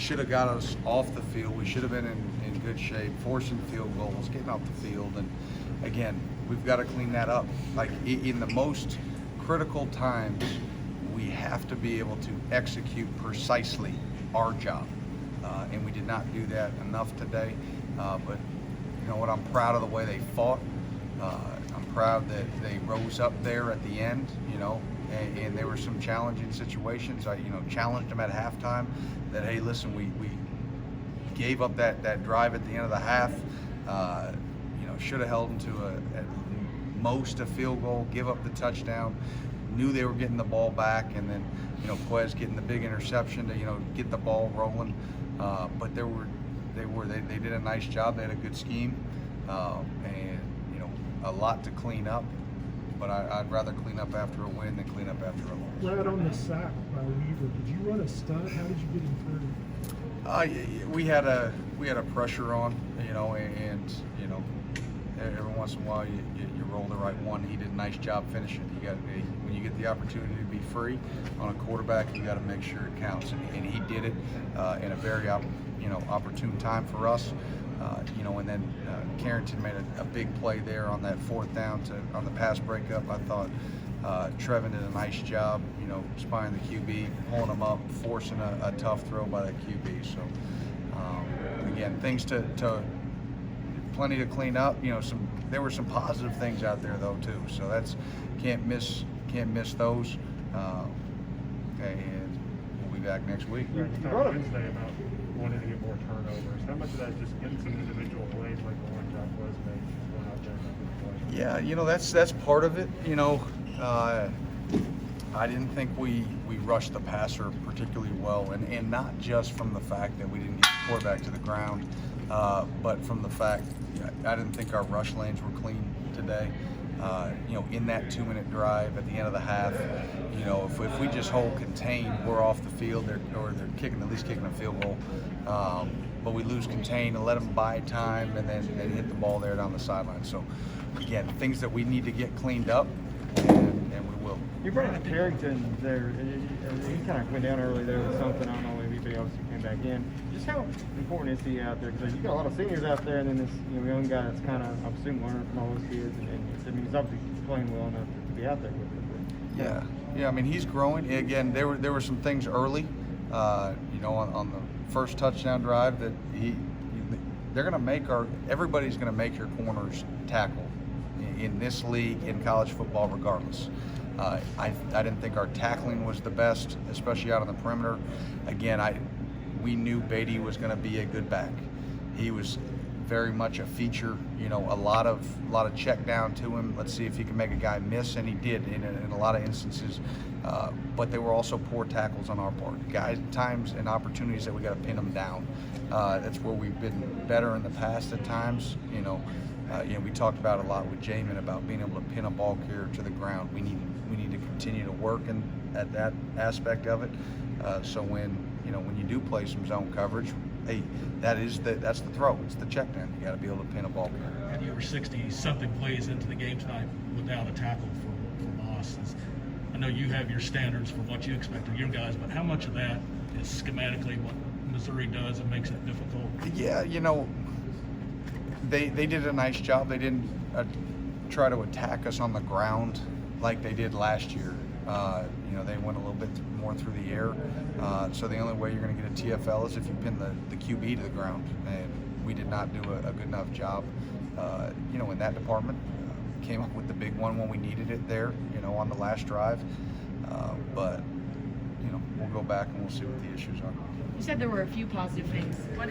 should have got us off the field. We should have been in good shape, forcing field goals, getting off the field. And again, we've got to clean that up. Like in the most critical times, we have to be able to execute precisely our job. And we did not do that enough today. But you know what, I'm proud of the way they fought. I'm proud that they rose up there at the end, you know, and there were some challenging situations. I, you know, challenged them at halftime that, hey, listen, we gave up that drive at the end of the half. You know, should have held them to at most a field goal, give up the touchdown. Knew they were getting the ball back, and then, you know, Quez getting the big interception to, you know, get the ball rolling. But they did a nice job. They had a good scheme, and you know, a lot to clean up. But I'd rather clean up after a win than clean up after a loss. Right on the sack by Weaver, did you run a stunt? How did you get him through? We had a pressure on, you know, and you know, every once in a while you roll the right one. He did a nice job finishing. When you get the opportunity to be free on a quarterback, you got to make sure it counts, and he did it in a very opportune time for us. You know, and then Carrington made a big play there on that fourth down on the pass breakup. I thought Trevin did a nice job, you know, spying the QB, pulling him up, forcing a tough throw by that QB. So again, things to plenty to clean up. You know, there were some positive things out there though too. So that's can't miss those. And we'll be back next week. You talked Wednesday about wanting to get more turnovers. How much of that is just getting some individual plays like the one Josh was made, going out there and making plays? Yeah, you know, that's part of it. You know, I didn't think we rushed the passer particularly well, and not just from the fact that we didn't get the quarterback to the ground, but from the fact I didn't think our rush lanes were clean today. You know, in that 2-minute drive at the end of the half, you know, if we just hold contained, we're off the field, they're at least kicking a field goal. But we lose contain and let them buy time, and then hit the ball there down the sideline. So again, things that we need to get cleaned up, and we will. You brought up Carrington there. He kind of went down early there with something. I don't know, maybe he obviously came back in. Just how important is he out there? Because you got a lot of seniors out there, and then this young guy that's kind of, I assume, learning from all those kids. And I mean, he's obviously playing well enough to be out there with them. Yeah. I mean, he's growing. Again, there were some things early, you know, on the first touchdown drive that everybody's going to make your corners tackle in this league, in college football, regardless. I didn't think our tackling was the best, especially out on the perimeter. Again, we knew Beatty was going to be a good back. He was very much a feature, you know, a lot of check down to him. Let's see if he can make a guy miss, and he did in a lot of instances. But they were also poor tackles on our part. Times and opportunities that we got to pin them down. That's where we've been better in the past at times. You know, we talked about a lot with Jamin about being able to pin a ball carrier to the ground. We need to continue to work at that aspect of it. So when you do play some zone coverage, hey, that's the throw. It's the check down. You got to be able to pin a ball carrier. And you were 60-something plays into the game tonight without a tackle for Moss. I know you have your standards for what you expect of your guys, but how much of that is schematically what Missouri does and makes it difficult? Yeah, you know, they did a nice job. They didn't try to attack us on the ground like they did last year. You know, they went a little bit more through the air. So the only way you're going to get a TFL is if you pin the QB to the ground, and we did not do a good enough job, you know, in that department. Came up with the big one when we needed it there, you know, on the last drive. But, you know, we'll go back and we'll see what the issues are. You said there were a few positive things. What